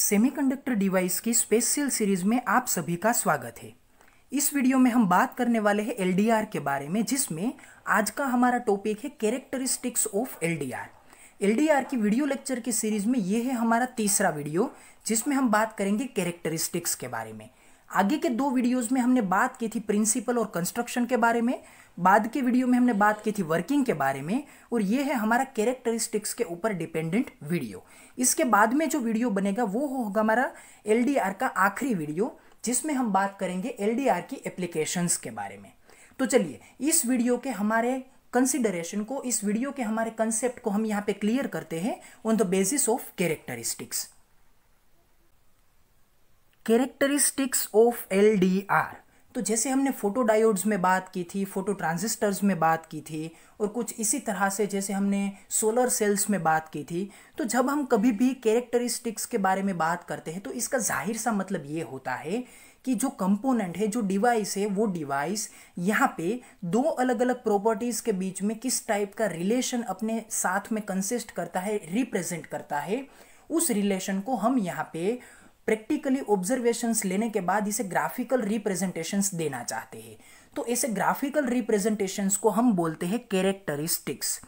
Semiconductor device की special series में आप सभी का स्वागत है। इस वीडियो में हम बात करने वाले हैं एलडीआर के बारे में, जिसमें आज का हमारा टॉपिक है कैरेक्टरिस्टिक्स ऑफ एलडीआर। एलडीआर की वीडियो लेक्चर की सीरीज में ये है हमारा तीसरा वीडियो, जिसमें हम बात करेंगे कैरेक्टरिस्टिक्स के बारे में। आगे के दो वीडियोस में हमने बात की थी प्रिंसिपल और कंस्ट्रक्शन के बारे में, बाद के वीडियो में हमने बात की थी वर्किंग के बारे में, और ये है हमारा कैरेक्टरिस्टिक्स के ऊपर डिपेंडेंट वीडियो। इसके बाद में जो वीडियो बनेगा वो होगा हमारा एलडीआर का आखिरी वीडियो, जिसमें हम बात करेंगे एलडीआर की एप्लीकेशंस के बारे में। तो चलिए इस वीडियो के हमारे कंसिडरेशन को, इस वीडियो के हमारे कंसेप्ट को हम यहाँ पे क्लियर करते हैं on the basis of characteristics. Characteristics of LDR. तो जैसे हमने फोटो डायोड्स में बात की थी, फोटो ट्रांजिस्टर्स में बात की थी, और कुछ इसी तरह से जैसे हमने सोलर सेल्स में बात की थी, तो जब हम कभी भी कैरेक्टरिस्टिक्स के बारे में बात करते हैं तो इसका जाहिर सा मतलब ये होता है कि जो कंपोनेंट है, जो डिवाइस है, वो डिवाइस यहाँ पे दो अलग अलग प्रॉपर्टीज के बीच में किस टाइप का रिलेशन अपने साथ में कंसिस्ट करता है, रिप्रेजेंट करता है, उस रिलेशन को हम यहाँ पे प्रैक्टिकली ऑब्जर्वेशंस लेने के बाद इसे ग्राफिकल रिप्रेजेंटेशंस देना चाहते हैं। तो ऐसे ग्राफिकल रिप्रेजेंटेशंस को हम बोलते हैं कैरेक्टरिस्टिक्स।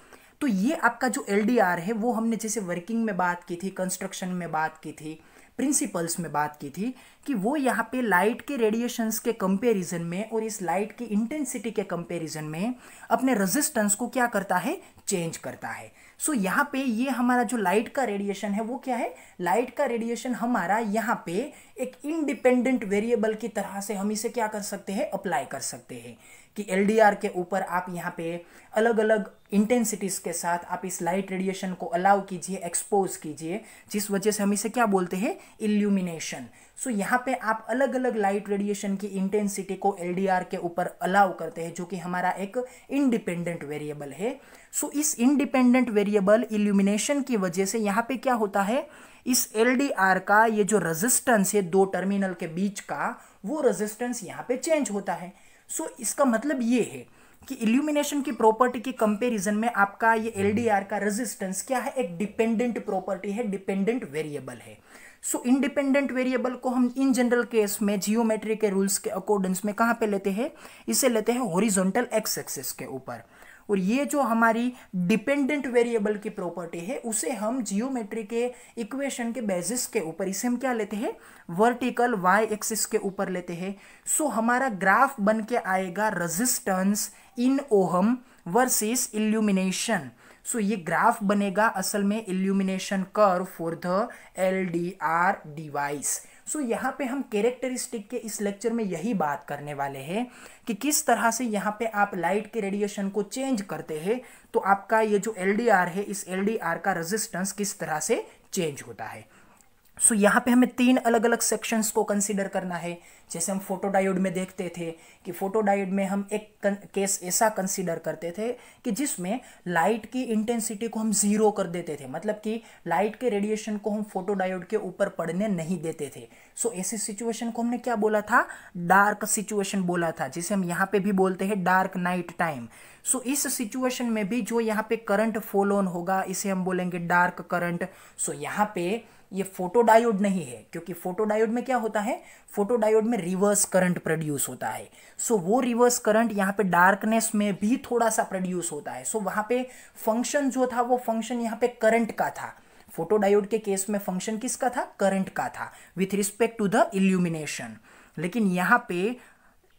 तो ये आपका जो एलडीआर है वो हमने जैसे वर्किंग में बात की थी, कंस्ट्रक्शन में बात की थी, प्रिंसिपल्स में बात की थी कि वो यहाँ पे लाइट के रेडिएशंस के कंपैरिजन में और इस लाइट की इंटेंसिटी के कंपैरिजन में अपने रेजिस्टेंस को क्या करता है, चेंज करता है। सो यहाँ पे ये हमारा जो लाइट का रेडिएशन है वो क्या है, लाइट का रेडिएशन हमारा यहाँ पे एक इंडिपेंडेंट वेरिएबल की तरह से हम इसे क्या कर सकते हैं, अप्लाई कर सकते हैं कि एलडीआर के ऊपर आप यहाँ पे अलग अलग इंटेंसिटीज के साथ आप इस लाइट रेडिएशन को अलाउ कीजिए, एक्सपोज कीजिए, जिस वजह से हम इसे क्या बोलते हैं, इल्यूमिनेशन। सो यहाँ पे आप अलग अलग लाइट रेडिएशन की इंटेंसिटी को एलडीआर के ऊपर अलाउ करते हैं, जो कि हमारा एक इंडिपेंडेंट वेरिएबल है। सो इस इंडिपेंडेंट वेरिएबल इल्यूमिनेशन की वजह से यहाँ पे क्या होता है, इस एलडीआर का ये जो रेजिस्टेंस है दो टर्मिनल के बीच का, वो रेजिस्टेंस यहाँ पे चेंज होता है। सो इसका मतलब ये है कि इल्यूमिनेशन की प्रॉपर्टी के कंपैरिजन में आपका ये एलडीआर का रेजिस्टेंस क्या है, एक डिपेंडेंट प्रॉपर्टी है, डिपेंडेंट वेरिएबल है। सो इंडिपेंडेंट वेरिएबल को हम इन जनरल केस में जियोमेट्री के रूल्स के अकॉर्डिंग्स में कहाँ पे लेते हैं, इसे लेते हैं हॉरिजॉन्टल एक्स एक्सिस के ऊपर। और ये जो हमारी डिपेंडेंट वेरिएबल की प्रॉपर्टी है उसे हम जियोमेट्री के इक्वेशन के बेसिस के ऊपर इसे हम क्या लेते हैं, वर्टिकल वाई एक्सिस के ऊपर लेते हैं। सो हमारा ग्राफ बन के आएगा resistance in ohm versus illumination. So ये ग्राफ बनेगा असल में illumination curve for the LDR device. So यहाँ पे हम कैरेक्टरिस्टिक के इस लेक्चर में यही बात करने वाले हैं कि किस तरह से यहाँ पे आप लाइट के रेडिएशन को चेंज करते हैं तो आपका ये जो एलडीआर है, इस एलडीआर का रेजिस्टेंस किस तरह से चेंज होता है। सो यहाँ पे हमें तीन अलग अलग सेक्शंस को कंसीडर करना है। जैसे हम फोटोडायोड में देखते थे कि फोटोडायोड में हम एक केस ऐसा कंसीडर करते थे कि जिसमें लाइट की इंटेंसिटी को हम जीरो कर देते थे, मतलब कि लाइट के रेडिएशन को हम फोटोडायोड के ऊपर पड़ने नहीं देते थे। सो ऐसी सिचुएशन को हमने क्या बोला था, डार्क सिचुएशन बोला था, जिसे हम यहाँ पे भी बोलते हैं डार्क नाइट टाइम। सो इस सिचुएशन में भी जो यहाँ पे करंट फॉलो ऑन होगा इसे हम बोलेंगे डार्क करंट। सो यहाँ पे ये फोटोडायोड नहीं है, क्योंकि फोटोडायोड में क्या होता है, फोटोडायोड में रिवर्स करंट प्रोड्यूस होता है। सो वो रिवर्स करंट यहाँ पे डार्कनेस में भी थोड़ा सा प्रोड्यूस होता है। सो वहाँ पे फंक्शन जो था वो फंक्शन यहाँ पे करंट का था। फोटोडायोड के केस में फंक्शन किसका था, करंट का था with respect to the illumination. लेकिन यहाँ पे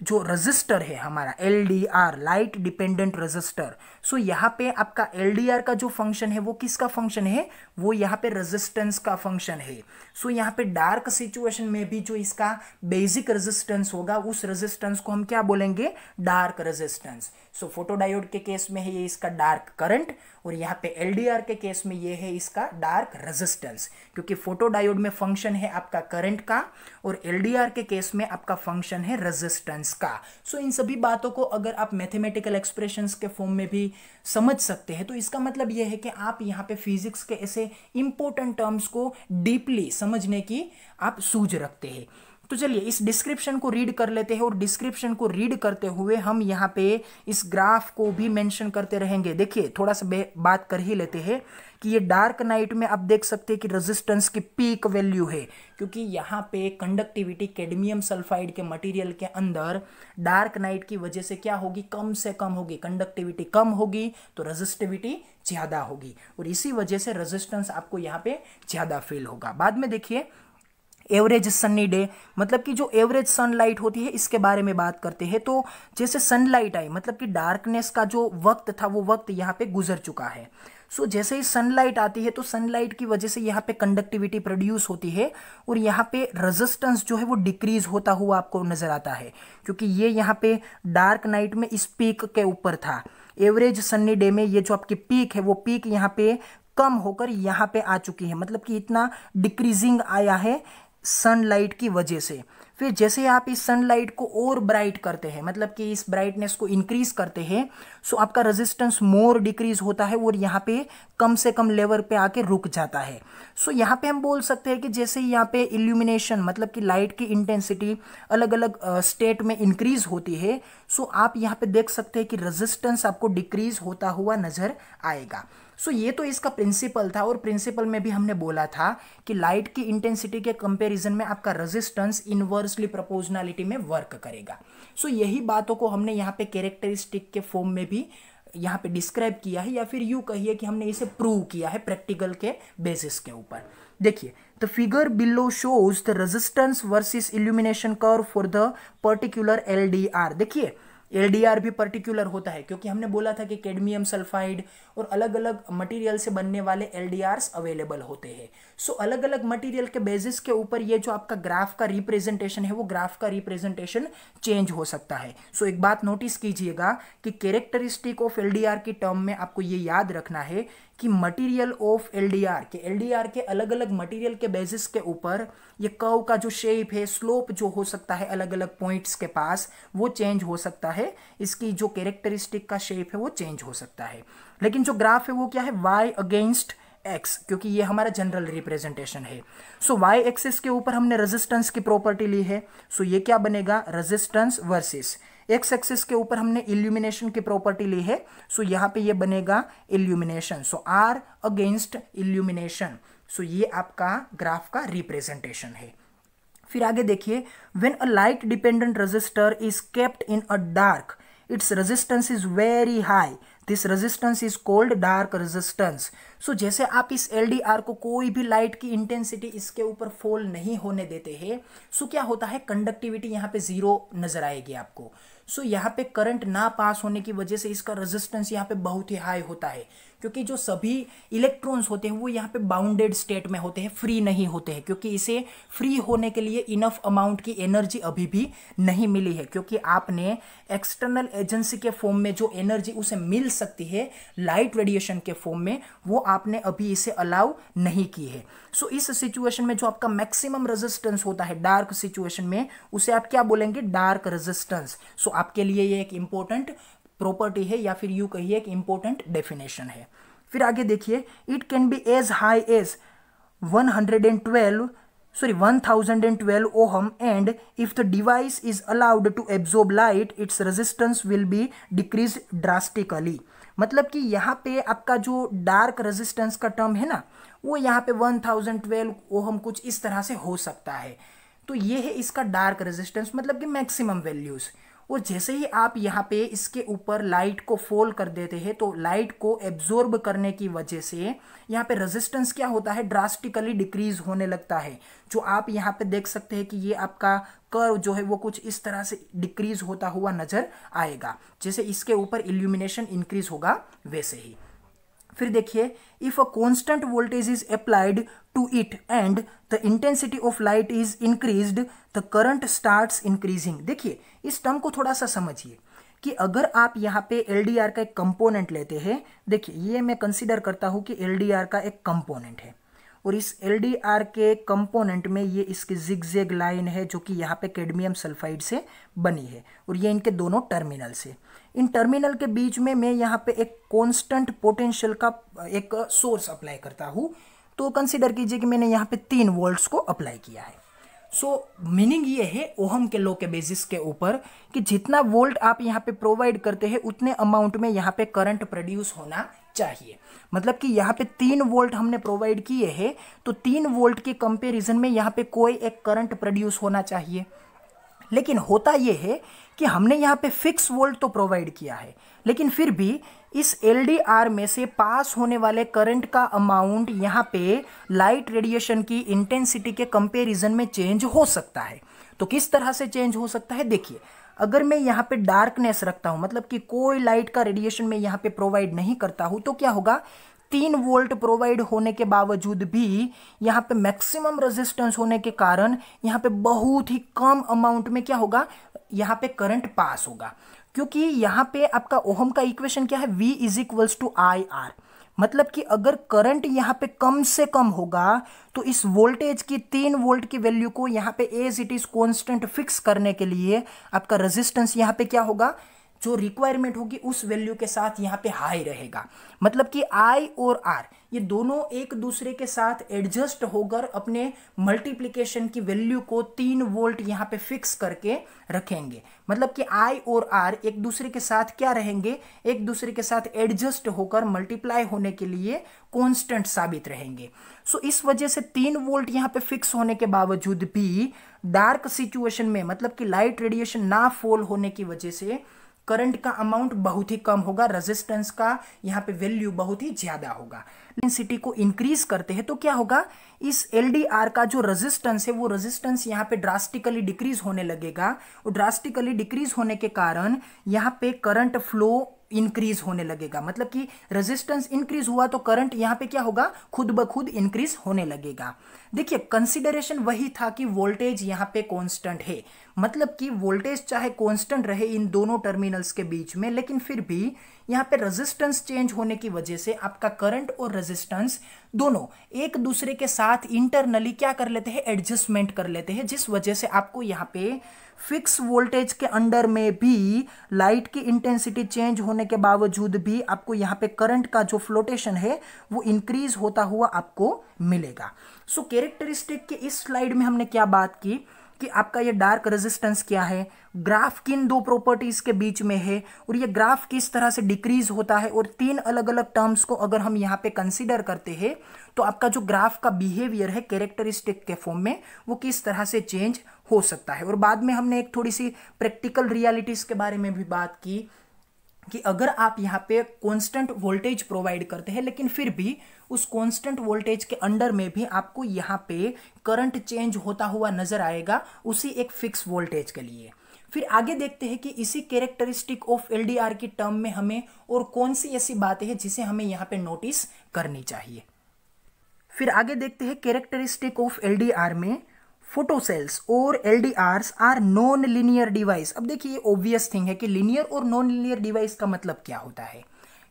जो रजिस्टर है हमारा LDR, light dependent resistor, so यहाँ पे आपका एलडीआर का जो फंक्शन है वो किसका फंक्शन है, वो यहाँ पे रेजिस्टेंस का फंक्शन है। सो यहाँ पे डार्क सिचुएशन में भी जो इसका बेसिक रेजिस्टेंस होगा उस रेजिस्टेंस को हम क्या बोलेंगे, डार्क रेजिस्टेंस। सो फोटोडायोड के केस में है ये इसका डार्क करंट, और यहाँ पे एलडीआर के केस में ये है इसका डार्क रेजिस्टेंस, क्योंकि फोटोडायोड में फंक्शन है आपका करंट का और एलडीआर के केस में आपका फंक्शन है रेजिस्टेंस का। सो इन सभी बातों को अगर आप मैथमेटिकल एक्सप्रेशंस के फॉर्म में भी समझ सकते हैं तो इसका मतलब यह है कि आप यहाँ पे फिजिक्स के ऐसे इंपॉर्टेंट टर्म्स को डीपली समझने की आप सूझ रखते हैं। तो चलिए इस डिस्क्रिप्शन को रीड कर लेते हैं और डिस्क्रिप्शन को रीड करते हुए हम यहाँ पे इस ग्राफ को भी मेंशन करते रहेंगे। देखिए थोड़ा सा बात कर ही लेते हैं कि ये डार्क नाइट में आप देख सकते हैं कि रेजिस्टेंस की पीक वैल्यू है, क्योंकि यहाँ पे कंडक्टिविटी कैडमियम सल्फाइड के मटेरियल के अंदर डार्क नाइट की वजह से क्या होगी, कम से कम होगी। कंडक्टिविटी कम होगी तो रेजिस्टिविटी ज़्यादा होगी और इसी वजह से रेजिस्टेंस आपको यहाँ पे ज़्यादा फील होगा। बाद में देखिए एवरेज सन्नी डे, मतलब कि जो एवरेज सनलाइट होती है इसके बारे में बात करते हैं। तो जैसे सनलाइट आई, मतलब कि डार्कनेस का जो वक्त था वो वक्त यहाँ पे गुजर चुका है। सो जैसे ही सनलाइट आती है तो सनलाइट की वजह से यहाँ पे कंडक्टिविटी प्रोड्यूस होती है और यहाँ पे रेजिस्टेंस जो है वो डिक्रीज होता हुआ आपको नजर आता है, क्योंकि ये यहाँ पे डार्क नाइट में इस पीक के ऊपर था। एवरेज सन्नी डे में ये जो आपकी पीक है वो पीक यहाँ पे कम होकर यहाँ पे आ चुकी है, मतलब कि इतना डिक्रीजिंग आया है सनलाइट की वजह से। फिर जैसे आप इस सनलाइट को और ब्राइट करते हैं, मतलब कि इस ब्राइटनेस को इंक्रीज करते हैं, सो आपका रेजिस्टेंस मोर डिक्रीज होता है और यहाँ पे कम से कम लेवल पे आके रुक जाता है। सो यहाँ पे हम बोल सकते हैं कि जैसे यहाँ पे इल्यूमिनेशन, मतलब कि लाइट की इंटेंसिटी अलग अलग स्टेट में इंक्रीज होती है, सो आप यहाँ पे देख सकते हैं कि रेजिस्टेंस आपको डिक्रीज होता हुआ नजर आएगा। सो ये तो इसका प्रिंसिपल था और प्रिंसिपल में भी हमने बोला था कि लाइट की इंटेंसिटी के कंपैरिजन में आपका रेजिस्टेंस इनवर्सली प्रोपोर्शनलिटी में वर्क करेगा। सो यही बातों को हमने यहाँ पे कैरेक्टरिस्टिक के फॉर्म में भी यहाँ पे डिस्क्राइब किया है, या फिर यूँ कहिए कि हमने इसे प्रूव किया है प्रैक्टिकल के बेसिस के ऊपर। देखिए the figure below shows the resistance versus illumination curve for the particular LDR। देखिए LDR भी पर्टिकुलर होता है, क्योंकि हमने बोला था कि कैडमियम सल्फाइड और अलग अलग मटेरियल से बनने वाले LDRs अवेलेबल होते हैं। सो अलग अलग मटेरियल के बेसिस के ऊपर ये जो आपका ग्राफ का रिप्रेजेंटेशन है वो ग्राफ का रिप्रेजेंटेशन चेंज हो सकता है। सो एक बात नोटिस कीजिएगा कि कैरेक्टरिस्टिक ऑफ LDR की टर्म में आपको ये याद रखना है कि मटेरियल ऑफ LDR के अलग अलग मटेरियल के बेसिस के ऊपर ये कर्व का जो शेप है, स्लोप जो हो सकता है अलग अलग पॉइंट्स के पास, वो चेंज हो सकता है। इसकी जो कैरेक्टरिस्टिक का शेप है वो चेंज हो सकता है, लेकिन जो ग्राफ है वो क्या है, y अगेंस्ट x, क्योंकि ये हमारा जनरल रिप्रेजेंटेशन है। सो y एक्सिस के ऊपर हमने रेजिस्टेंस की प्रॉपर्टी ली है, सो ये क्या बनेगा, रेजिस्टेंस वर्सेस। एक्स एक्सिस के ऊपर हमने इल्यूमिनेशन की प्रॉपर्टी ली है, सो यहाँ पे ये बनेगा illumination. So R against illumination, so ये आपका ग्राफ का रिप्रेजेंटेशन है। फिर आगे देखिए, when a light dependent resistor is kept in a dark, its resistance is very high, this resistance is called dark resistance. So जैसे आप इस LDR को कोई भी लाइट की इंटेंसिटी इसके ऊपर फॉल नहीं होने देते हैं, सो क्या होता है, कंडक्टिविटी यहाँ पे जीरो नजर आएगी आपको। सो यहाँ पे करंट ना पास होने की वजह से इसका रेजिस्टेंस यहाँ पे बहुत ही हाई होता है, क्योंकि जो सभी इलेक्ट्रॉन्स होते हैं वो यहाँ पे बाउंडेड स्टेट में होते हैं, फ्री नहीं होते हैं, क्योंकि इसे फ्री होने के लिए इनफ अमाउंट की एनर्जी अभी भी नहीं मिली है, क्योंकि आपने एक्सटर्नल एजेंसी के फॉर्म में जो एनर्जी उसे मिल सकती है लाइट रेडिएशन के फॉर्म में, वो आपने अभी इसे अलाउ नहीं की है। सो इस सिचुएशन में जो आपका मैक्सिमम रेजिस्टेंस होता है डार्क सिचुएशन में, उसे आप क्या बोलेंगे, डार्क रेजिस्टेंस। सो आपके लिए ये एक इंपॉर्टेंट प्रॉपर्टी है, या फिर यू कहिए एक इंपॉर्टेंट डेफिनेशन है। फिर आगे देखिए, it can be as high as 1012 ohm and if the device is allowed to absorb light its resistance will be decrease drastically. मतलब कि यहाँ पे आपका जो डार्क रेजिस्टेंस का टर्म है ना, वो यहाँ पे 1012 ओहम कुछ इस तरह से हो सकता है। तो ये है इसका डार्क रेजिस्टेंस, मतलब कि मैक्सिमम वैल्यूज। और जैसे ही आप यहाँ पे इसके ऊपर लाइट को फॉल कर देते हैं, तो लाइट को एब्जॉर्ब करने की वजह से यहाँ पे रेजिस्टेंस क्या होता है, ड्रास्टिकली डिक्रीज होने लगता है। जो आप यहाँ पे देख सकते हैं कि ये आपका कर्व जो है वो कुछ इस तरह से डिक्रीज होता हुआ नजर आएगा, जैसे इसके ऊपर इल्यूमिनेशन इंक्रीज होगा वैसे ही। फिर देखिए, if a constant voltage is applied to it and the intensity of light is increased, the current starts increasing. देखिए इस टर्म को थोड़ा सा समझिए कि अगर आप यहाँ पे LDR का एक कंपोनेंट लेते हैं, देखिए ये मैं कंसीडर करता हूँ कि LDR का एक कंपोनेंट है, और इस LDR के कंपोनेंट में ये इसकी जिगजैग लाइन है जो कि यहाँ पे कैडमियम सल्फाइड से बनी है, और ये इनके दोनों टर्मिनल से, इन टर्मिनल के बीच में मैं यहाँ पे एक कांस्टेंट पोटेंशियल का एक सोर्स अप्लाई करता हूँ। तो कंसीडर कीजिए कि मैंने यहाँ पे 3 वोल्ट्स को अप्लाई किया है। सो मीनिंग ये है ओहम के लॉ के बेसिस के ऊपर कि जितना वोल्ट आप यहाँ पे प्रोवाइड करते हैं उतने अमाउंट में यहाँ पे करंट प्रोड्यूस होना चाहिए। मतलब कि यहाँ पे 3 वोल्ट हमने प्रोवाइड किए हैं तो 3 वोल्ट के कंपैरिजन में यहाँ पे कोई एक करंट प्रोड्यूस होना चाहिए। लेकिन होता यह है कि हमने यहाँ पे फिक्स वोल्ट तो प्रोवाइड किया है, लेकिन फिर भी इस एलडीआर में से पास होने वाले करंट का अमाउंट यहाँ पे लाइट रेडिएशन की इंटेंसिटी के कंपैरिजन में चेंज हो सकता है। तो किस तरह से चेंज हो सकता है, देखिए अगर मैं यहाँ पे डार्कनेस रखता हूँ, मतलब कि कोई लाइट का रेडिएशन मैं यहाँ पे प्रोवाइड नहीं करता हूँ, तो क्या होगा, 3 वोल्ट प्रोवाइड होने के बावजूद भी यहाँ पे मैक्सिमम रेजिस्टेंस होने के कारण यहाँ पे बहुत ही कम अमाउंट में क्या होगा, यहाँ पे करंट पास होगा। क्योंकि यहाँ पे आपका ओहम का इक्वेशन क्या है, V is equals to I R. मतलब कि अगर करंट यहाँ पे कम से कम होगा तो इस वोल्टेज की 3 वोल्ट की वैल्यू को यहाँ पे as it is constant fix करने के लिए आपका रेजिस्टेंस यहाँ पे क्या होगा, जो रिक्वायरमेंट होगी उस वैल्यू के साथ यहाँ पे हाई रहेगा। मतलब कि I और R ये दोनों एक दूसरे के साथ एडजस्ट होकर अपने मल्टीप्लिकेशन की वैल्यू को 3 वोल्ट यहाँ पे फिक्स करके रखेंगे। मतलब कि I और R एक दूसरे के साथ क्या रहेंगे, एक दूसरे के साथ एडजस्ट होकर मल्टीप्लाई होने के लिए कांस्टेंट साबित रहेंगे। सो इस वजह से 3 वोल्ट यहाँ पे फिक्स होने के बावजूद भी डार्क सिचुएशन में, मतलब कि लाइट रेडिएशन ना फॉल होने की वजह से करंट का अमाउंट बहुत ही कम होगा, रेजिस्टेंस का यहाँ पे वैल्यू बहुत ही ज्यादा होगा। इंटेंसिटी को इंक्रीज करते हैं तो क्या होगा, इस एलडीआर का जो रेजिस्टेंस है वो रेजिस्टेंस यहाँ पे ड्रास्टिकली डिक्रीज होने लगेगा और ड्रास्टिकली डिक्रीज होने के कारण यहाँ पे करंट फ्लो इंक्रीज होने लगेगा। मतलब कि रेजिस्टेंस इंक्रीज हुआ तो करंट यहाँ पे क्या होगा, खुद ब खुद इंक्रीज होने लगेगा। देखिए कंसिडरेशन वही था कि वोल्टेज यहाँ पे कांस्टेंट है, मतलब कि वोल्टेज चाहे कांस्टेंट रहे इन दोनों टर्मिनल्स के बीच में, लेकिन फिर भी यहाँ पे रेजिस्टेंस चेंज होने की वजह से आपका करंट और रेजिस्टेंस दोनों एक दूसरे के साथ इंटरनली क्या कर लेते हैं, एडजस्टमेंट कर लेते हैं, जिस वजह से आपको यहाँ पे फिक्स वोल्टेज के अंडर में भी लाइट की इंटेंसिटी चेंज होने के बावजूद भी आपको यहाँ पे करंट का जो फ्लोटेशन है वो इंक्रीज होता हुआ आपको मिलेगा। सो कैरेक्टरिस्टिक के इस स्लाइड में हमने क्या बात की कि आपका ये डार्क रेजिस्टेंस क्या है, ग्राफ किन 2 प्रॉपर्टीज के बीच में है और ये ग्राफ किस तरह से डिक्रीज होता है, और 3 अलग अलग टर्म्स को अगर हम यहाँ पे कंसीडर करते हैं तो आपका जो ग्राफ का बिहेवियर है कैरेक्टरिस्टिक के फॉर्म में वो किस तरह से चेंज हो सकता है। और बाद में हमने एक थोड़ी सी प्रैक्टिकल रियलिटीज के बारे में भी बात की कि अगर आप यहाँ पे कांस्टेंट वोल्टेज प्रोवाइड करते हैं लेकिन फिर भी उस कांस्टेंट वोल्टेज के अंडर में भी आपको यहाँ पे करंट चेंज होता हुआ नजर आएगा उसी एक फिक्स वोल्टेज के लिए। फिर आगे देखते हैं कि इसी कैरेक्टरिस्टिक ऑफ एलडीआर की टर्म में हमें और कौन सी ऐसी बातें हैं जिसे हमें यहाँ पे नोटिस करनी चाहिए। फिर आगे देखते हैं कैरेक्टरिस्टिक ऑफ एलडीआर में फोटोसेल्स और एलडीआर्स आर नॉन लीनियर डिवाइस। अब देखिए ये ऑब्वियस थिंग है कि लीनियर और नॉन लीनियर डिवाइस का मतलब क्या होता है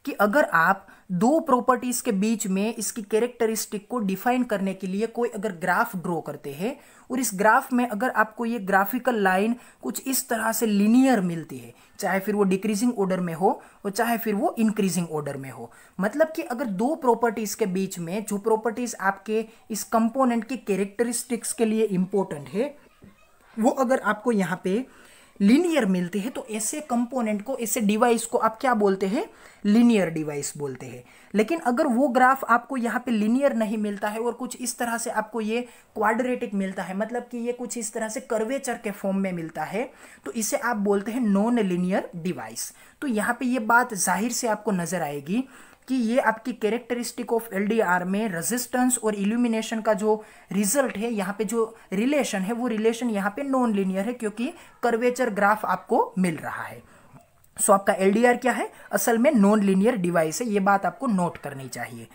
कि अगर आप 2 प्रॉपर्टीज के बीच में इसकी कैरेक्टरिस्टिक को डिफाइन करने के लिए कोई अगर ग्राफ ड्रॉ करते हैं और इस ग्राफ में अगर आपको ये ग्राफिकल लाइन कुछ इस तरह से लीनियर मिलती है, चाहे फिर वो डिक्रीजिंग ऑर्डर में हो और चाहे फिर वो इंक्रीजिंग ऑर्डर में हो, मतलब कि अगर 2 प्रॉपर्टीज के बीच में जो प्रॉपर्टीज आपके इस कंपोनेंट की कैरेक्टरिस्टिक्स के लिए इंपॉर्टेंट है वो अगर आपको यहाँ पे लीनियर मिलते हैं तो ऐसे कंपोनेंट को, ऐसे डिवाइस को आप क्या बोलते हैं, लीनियर डिवाइस बोलते हैं। लेकिन अगर वो ग्राफ आपको यहाँ पे लीनियर नहीं मिलता है और कुछ इस तरह से आपको ये क्वाड्रेटिक मिलता है, मतलब कि ये कुछ इस तरह से कर्वेचर के फॉर्म में मिलता है, तो इसे आप बोलते हैं नॉन लीनियर डिवाइस। तो यहाँ पे ये बात जाहिर से आपको नजर आएगी कि ये आपकी कैरेक्टरिस्टिक ऑफ एलडीआर में रेजिस्टेंस और इल्यूमिनेशन का जो रिजल्ट है, यहाँ पे जो रिलेशन है वो रिलेशन यहाँ पे नॉन लीनियर है क्योंकि कर्वेचर ग्राफ आपको मिल रहा है। सो आपका एलडीआर क्या है, असल में नॉन लीनियर डिवाइस है, ये बात आपको नोट करनी चाहिए।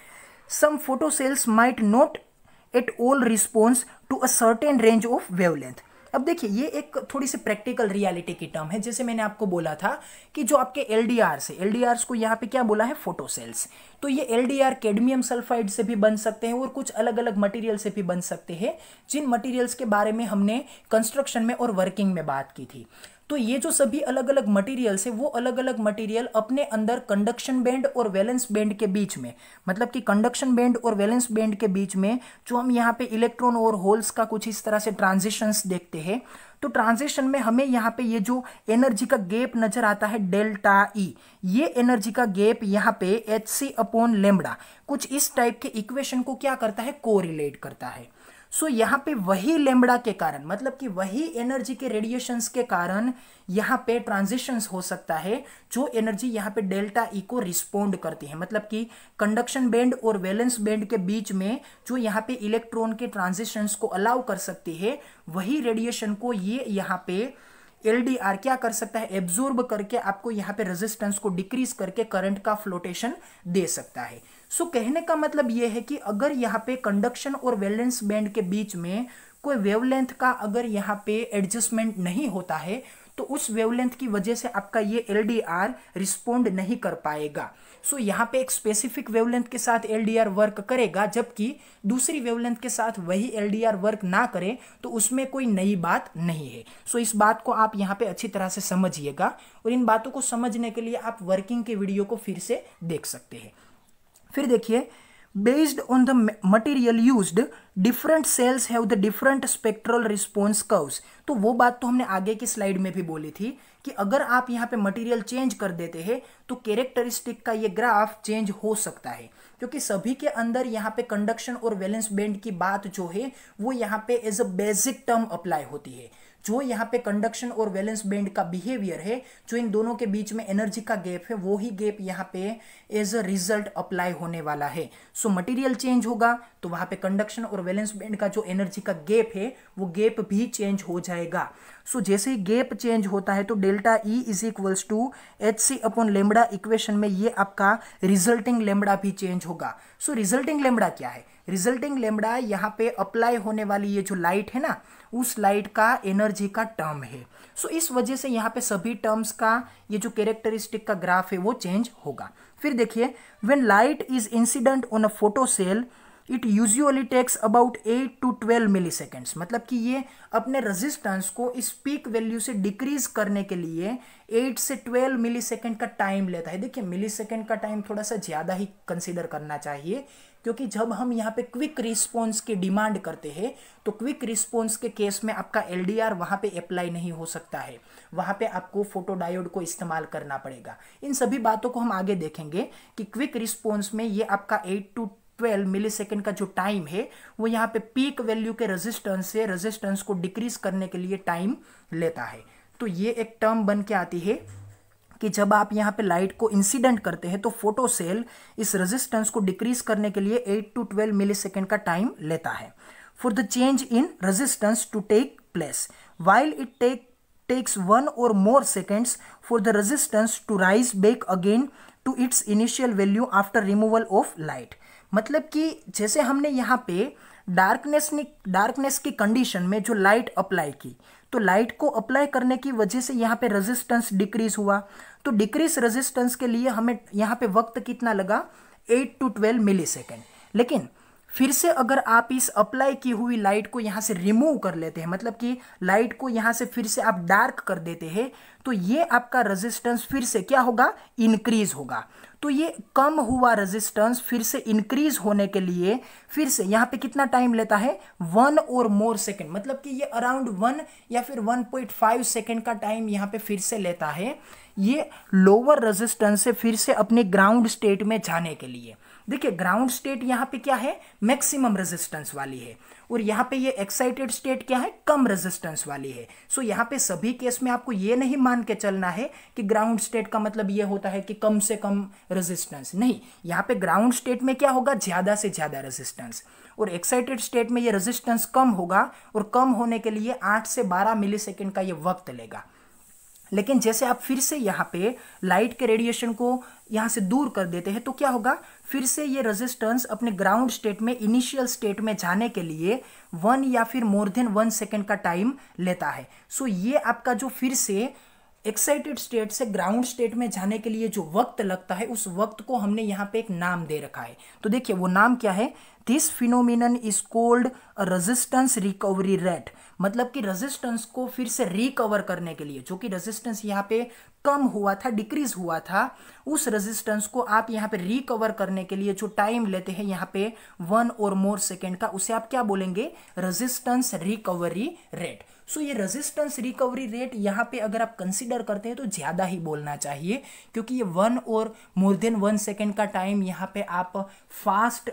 Some photocells might not at all response to a certain range of wavelength. अब देखिए ये एक थोड़ी सी प्रैक्टिकल रियलिटी की टर्म है। जैसे मैंने आपको बोला था कि जो आपके एलडीआर्स है, एलडीआर्स को यहाँ पे क्या बोला है, फोटोसेल्स। तो ये एलडीआर कैडमियम सल्फाइड से भी बन सकते हैं और कुछ अलग अलग मटेरियल से भी बन सकते हैं, जिन मटेरियल्स के बारे में हमने कंस्ट्रक्शन में और वर्किंग में बात की थी। तो ये जो सभी अलग अलग मटेरियल्स है वो अलग अलग मटेरियल अपने अंदर कंडक्शन बैंड और वैलेंस बैंड के बीच में, मतलब कि कंडक्शन बैंड और वैलेंस बैंड के बीच में जो हम यहाँ पे इलेक्ट्रॉन और होल्स का कुछ इस तरह से ट्रांजिशंस देखते हैं, तो ट्रांजिशन में हमें यहाँ पे ये जो एनर्जी का गैप नजर आता है डेल्टा ई, ये एनर्जी का गैप यहाँ पे एच सी अपॉन लेमड़ा कुछ इस टाइप के इक्वेशन को क्या करता है, कोरिलेट करता है। सो यहाँ पे वही लेमड़ा के कारण, मतलब कि वही एनर्जी के रेडिएशंस के कारण यहाँ पे ट्रांजिशंस हो सकता है जो एनर्जी यहाँ पे डेल्टा ई को रिस्पोंड करती है, मतलब कि कंडक्शन बैंड और वैलेंस बैंड के बीच में जो यहाँ पे इलेक्ट्रॉन के ट्रांजिशंस को अलाउ कर सकती है, वही रेडिएशन को ये यहाँ पे एलडीआर क्या कर सकता है, एब्जॉर्ब करके आपको यहाँ पे रेजिस्टेंस को डिक्रीज करके करंट का फ्लोटेशन दे सकता है। सो कहने का मतलब यह है कि अगर यहाँ पे कंडक्शन और वैलेंस बैंड के बीच में कोई वेवलेंथ का अगर यहाँ पे एडजस्टमेंट नहीं होता है तो उस वेवलेंथ की वजह से आपका ये एलडीआर रिस्पोंड नहीं कर पाएगा। सो यहाँ पे एक स्पेसिफिक वेवलेंथ के साथ एलडीआर वर्क करेगा, जबकि दूसरी वेवलेंथ के साथ वही एलडीआर वर्क ना करे तो उसमें कोई नई बात नहीं है। सो इस बात को आप यहाँ पे अच्छी तरह से समझिएगा, और इन बातों को समझने के लिए आप वर्किंग के वीडियो को फिर से देख सकते हैं। फिर देखिए, based on the material used different cells have the different spectral response curves. तो वो बात तो हमने आगे की स्लाइड में भी बोली थी कि अगर आप यहाँ पे मटेरियल चेंज कर देते हैं तो कैरेक्टरिस्टिक का ये ग्राफ चेंज हो सकता है, क्योंकि सभी के अंदर यहाँ पे कंडक्शन और वैलेंस बैंड की बात जो है वो यहाँ पे as a basic term apply होती है। जो यहाँ पे कंडक्शन और वैलेंस बैंड का बिहेवियर है, जो इन दोनों के बीच में एनर्जी का गैप है, वो ही गैप यहाँ पे एज अ रिजल्ट अप्लाई होने वाला है। सो मटेरियल चेंज होगा तो वहाँ पे कंडक्शन और वैलेंस बैंड का जो एनर्जी का गैप है वो गैप भी चेंज हो जाएगा। सो जैसे ही गैप चेंज होता है तो delta E is equals to H C upon lambda equation में ये आपका रिजल्टिंग लेमड़ा भी चेंज होगा। सो रिजल्टिंग लेमड़ा क्या है, रिजल्टिंग लेमड़ा यहाँ पे अप्लाई होने वाली ये जो लाइट है ना, उस लाइट का एनर्जी का टर्म है। सो इस वजह से यहाँ पे सभी टर्म्स का ये जो कैरेक्टरिस्टिक का ग्राफ है वो चेंज होगा। फिर देखिए, when light is incident on a photo cell it usually takes about 8 to 12 milliseconds, मतलब कि ये अपने रेजिस्टेंस को इस पीक वैल्यू से डिक्रीज करने के लिए 8 से 12 मिली सेकेंड का टाइम लेता है। देखिए, मिली सेकेंड का टाइम थोड़ा सा ज़्यादा ही कंसिडर करना चाहिए, क्योंकि जब हम यहाँ पे क्विक रिस्पॉन्स की डिमांड करते हैं तो क्विक रिस्पॉन्स के केस में आपका एलडीआर वहाँ पे अप्लाई नहीं हो सकता है, वहाँ पे आपको फोटो डायोड को इस्तेमाल करना पड़ेगा। इन सभी बातों को हम आगे देखेंगे कि क्विक रिस्पॉन्स में ये आपका 8 to 12 मिली सेकेंड का जो टाइम है वो यहाँ पे पीक वैल्यू के रेजिस्टेंस से रेजिस्टेंस को डिक्रीज करने के लिए टाइम लेता है। तो ये एक टर्म बन के आती है कि जब आप यहाँ पे लाइट को इंसिडेंट करते हैं तो फोटो सेल इस रेजिस्टेंस को डिक्रीज करने के लिए 8 to 12 मिली सेकेंड का टाइम लेता है for the change in resistance to take place, while it takes 1 or more seconds for the resistance to rise back again to its initial value after removal of light। मतलब कि जैसे हमने यहाँ पे darkness की condition में जो light apply की, तो लाइट को अप्लाई करने की वजह से यहाँ पे रेजिस्टेंस डिक्रीज हुआ, तो डिक्रीज रेजिस्टेंस के लिए हमें यहाँ पे वक्त कितना लगा, 8 to 12 मिली सेकेंड। लेकिन फिर से अगर आप इस अप्लाई की हुई लाइट को यहाँ से रिमूव कर लेते हैं, मतलब कि लाइट को यहाँ से फिर से आप डार्क कर देते हैं, तो ये आपका रेजिस्टेंस फिर से क्या होगा, इंक्रीज होगा। तो ये कम हुआ रेजिस्टेंस फिर से इंक्रीज होने के लिए फिर से यहाँ पे कितना टाइम लेता है, 1 और मोर सेकेंड, मतलब कि ये अराउंड 1 या फिर 1.5 सेकेंड का टाइम यहाँ पे फिर से लेता है ये लोअर रेजिस्टेंस से फिर से अपने ग्राउंड स्टेट में जाने के लिए। देखिए, ग्राउंड स्टेट यहाँ पे क्या है, मैक्सिमम रेजिस्टेंस वाली है, और यहाँ पे ये एक्साइटेड स्टेट क्या है, कम रेजिस्टेंस वाली है। सो यहाँ पे सभी केस में आपको ये नहीं मान के चलना है कि ग्राउंड स्टेट का मतलब ये होता है कि कम से कम रेजिस्टेंस, नहीं, यहाँ पे ग्राउंड स्टेट में क्या होगा, ज़्यादा से ज़्यादा रेजिस्टेंस, और एक्साइटेड स्टेट में ये रेजिस्टेंस कम होगा, और कम होने के लिए 8 से 12 मिली सेकेंड का ये वक्त लेगा। लेकिन जैसे आप फिर से यहाँ पे लाइट के रेडिएशन को यहाँ से दूर कर देते हैं तो क्या होगा, फिर से ये रेजिस्टेंस अपने ग्राउंड स्टेट में इनिशियल स्टेट में जाने के लिए 1 या फिर मोर देन 1 सेकेंड का टाइम लेता है। सो ये आपका जो फिर से एक्साइटेड स्टेट से ग्राउंड स्टेट में जाने के लिए जो वक्त लगता है, उस वक्त को हमने यहाँ पे एक नाम दे रखा है। तो देखिए वो नाम क्या है, this phenomenon is called resistance recovery rate, मतलब कि रेजिस्टेंस को फिर से रिकवर करने के लिए, जो कि रेजिस्टेंस यहाँ पे कम हुआ था, डिक्रीज हुआ था, उस रेजिस्टेंस को आप यहाँ पे रिकवर करने के लिए जो टाइम लेते हैं यहाँ पे 1 और मोर सेकेंड का, उसे आप क्या बोलेंगे, रेजिस्टेंस रिकवरी रेट। सो ये रेजिस्टेंस रिकवरी रेट यहाँ पे अगर आप कंसीडर करते हैं तो ज़्यादा ही बोलना चाहिए, क्योंकि ये 1 और मोर देन 1 सेकेंड का टाइम यहाँ पे आप फास्ट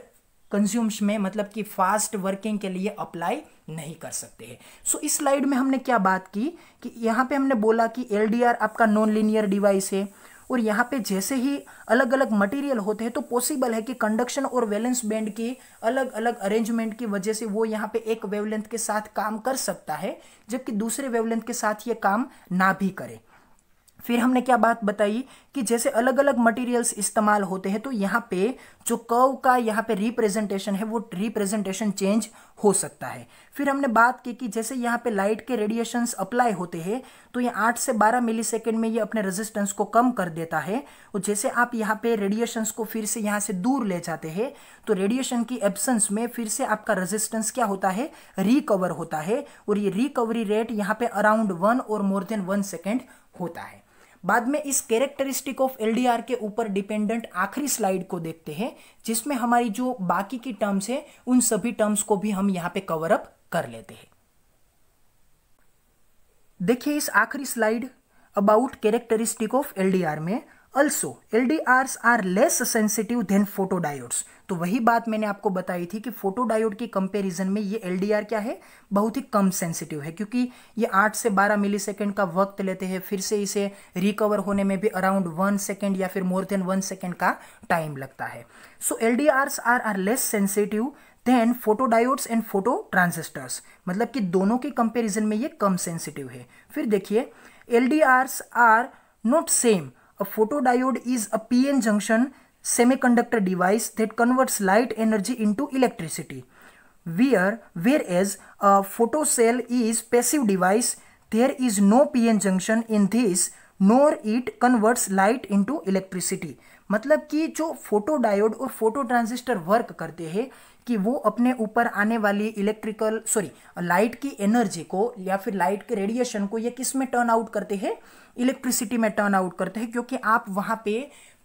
कंज्यूम्स में, मतलब कि फास्ट वर्किंग के लिए अप्लाई नहीं कर सकते हैं। सो इस स्लाइड में हमने क्या बात की कि यहाँ पे हमने बोला कि एलडीआर आपका नॉन लीनियर डिवाइस है, और यहाँ पे जैसे ही अलग अलग मटेरियल होते हैं तो पॉसिबल है कि कंडक्शन और वैलेंस बैंड की अलग अलग अरेंजमेंट की वजह से वो यहाँ पे एक वेवलेंथ के साथ काम कर सकता है, जबकि दूसरे वेवलेंथ के साथ ये काम ना भी करे। फिर हमने क्या बात बताई कि जैसे अलग अलग मटेरियल्स इस्तेमाल होते हैं तो यहाँ पे जो कर्व का यहाँ पे रिप्रेजेंटेशन है वो रिप्रेजेंटेशन चेंज हो सकता है। फिर हमने बात की कि जैसे यहाँ पे लाइट के रेडिएशंस अप्लाई होते हैं तो ये 8 से 12 मिलीसेकंड में ये अपने रेजिस्टेंस को कम कर देता है, और जैसे आप यहाँ पे रेडिएशंस को फिर से यहाँ से दूर ले जाते हैं तो रेडिएशन की एब्सेंस में फिर से आपका रेजिस्टेंस क्या होता है, रिकवर होता है, और ये रिकवरी रेट यहाँ पे अराउंड 1 और मोर देन 1 सेकेंड होता है। बाद में इस कैरेक्टरिस्टिक ऑफ एलडीआर के ऊपर डिपेंडेंट आखिरी स्लाइड को देखते हैं, जिसमें हमारी जो बाकी की टर्म्स है उन सभी टर्म्स को भी हम यहां पे कवर अप कर लेते हैं। देखिए इस आखिरी slide about characteristic of LDR में, also LDRs are less sensitive than photodiodes. तो वही बात मैंने आपको बताई थी कि फोटोडायोड की कंपैरिजन में ये LDR क्या है, बहुत ही कम सेंसिटिव है, क्योंकि ये 8 से 12 मिलीसेकंड का वक्त लेते हैं, फिर से इसे रिकवर होने में भी अराउंड 1 सेकेंड या फिर मोर देन 1 सेकेंड का टाइम लगता है। So LDRs are less sensitive than photodiodes and photo transistors, मतलब कि दोनों के कंपेरिजन में ये कम सेंसिटिव है। फिर देखिए LDRs are not same. A photodiode is a PN junction semiconductor device that converts light energy into electricity. Whereas a photocell is passive device, there is no PN junction in this, nor it converts light into electricity. मतलब कि जो photodiode और photo transistor work करते हैं कि वो अपने ऊपर आने वाली लाइट की एनर्जी को या फिर लाइट के रेडिएशन को ये किस में टर्न आउट करते हैं, इलेक्ट्रिसिटी में टर्न आउट करते हैं, क्योंकि आप वहां पे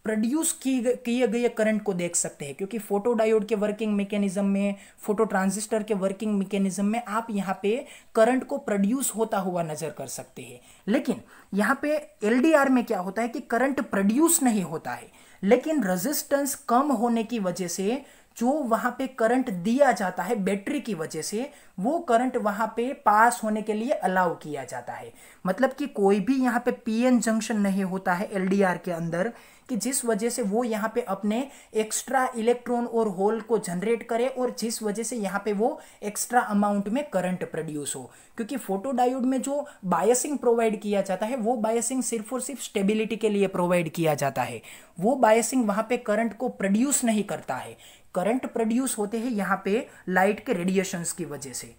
प्रोड्यूस किए गए करंट को देख सकते हैं, क्योंकि फोटोडायोड के वर्किंग मैकेनिज्म में, फोटो ट्रांजिस्टर के वर्किंग मैकेनिज्म में आप यहाँ पे करंट को प्रोड्यूस होता हुआ नजर कर सकते हैं। लेकिन यहाँ पे एलडीआर में क्या होता है कि करंट प्रोड्यूस नहीं होता है, लेकिन रेजिस्टेंस कम होने की वजह से जो वहां पे करंट दिया जाता है बैटरी की वजह से, वो करंट वहां पे पास होने के लिए अलाउ किया जाता है। मतलब कि कोई भी यहाँ पे पीएन जंक्शन नहीं होता है एलडीआर के अंदर, कि जिस वजह से वो यहाँ पे अपने एक्स्ट्रा इलेक्ट्रॉन और होल को जनरेट करे और जिस वजह से यहाँ पे वो एक्स्ट्रा अमाउंट में करंट प्रोड्यूस हो। क्योंकि फोटोडायोड में जो बायसिंग प्रोवाइड किया जाता है वो बायसिंग सिर्फ और सिर्फ स्टेबिलिटी के लिए प्रोवाइड किया जाता है, वो बायसिंग वहां पे करंट को प्रोड्यूस नहीं करता है। करंट प्रोड्यूस होते हैं यहाँ पे लाइट के रेडिएशंस की वजह से।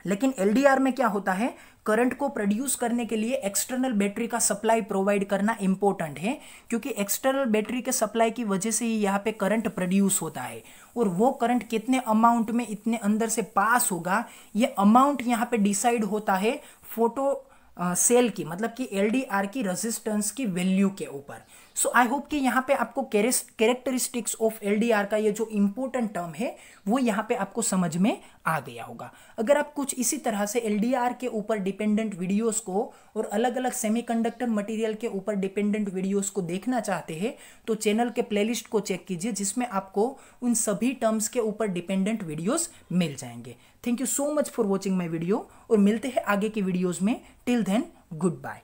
लेकिन एलडीआर में क्या होता है, करंट को प्रोड्यूस करने के लिए एक्सटर्नल बैटरी का सप्लाई प्रोवाइड करना इंपॉर्टेंट है, क्योंकि एक्सटर्नल बैटरी के सप्लाई की वजह से ही यहाँ पे करंट प्रोड्यूस होता है, और वो करंट कितने अमाउंट में इतने अंदर से पास होगा, ये अमाउंट यहाँ पे डिसाइड होता है फोटो सेल की, मतलब कि एलडीआर की रेजिस्टेंस की वैल्यू के ऊपर। सो आई होप कि यहाँ पे आपको कैरेक्टरिस्टिक्स ऑफ एलडीआर का ये जो इंपॉर्टेंट टर्म है वो यहाँ पे आपको समझ में आ गया होगा। अगर आप कुछ इसी तरह से एलडीआर के ऊपर डिपेंडेंट वीडियोस को और अलग अलग सेमीकंडक्टर मटेरियल के ऊपर डिपेंडेंट वीडियोस को देखना चाहते हैं तो चैनल के प्लेलिस्ट को चेक कीजिए, जिसमें आपको उन सभी टर्म्स के ऊपर डिपेंडेंट वीडियोस मिल जाएंगे। Thank you so much for watching my video, और मिलते हैं आगे की वीडियोज में। Till then good bye.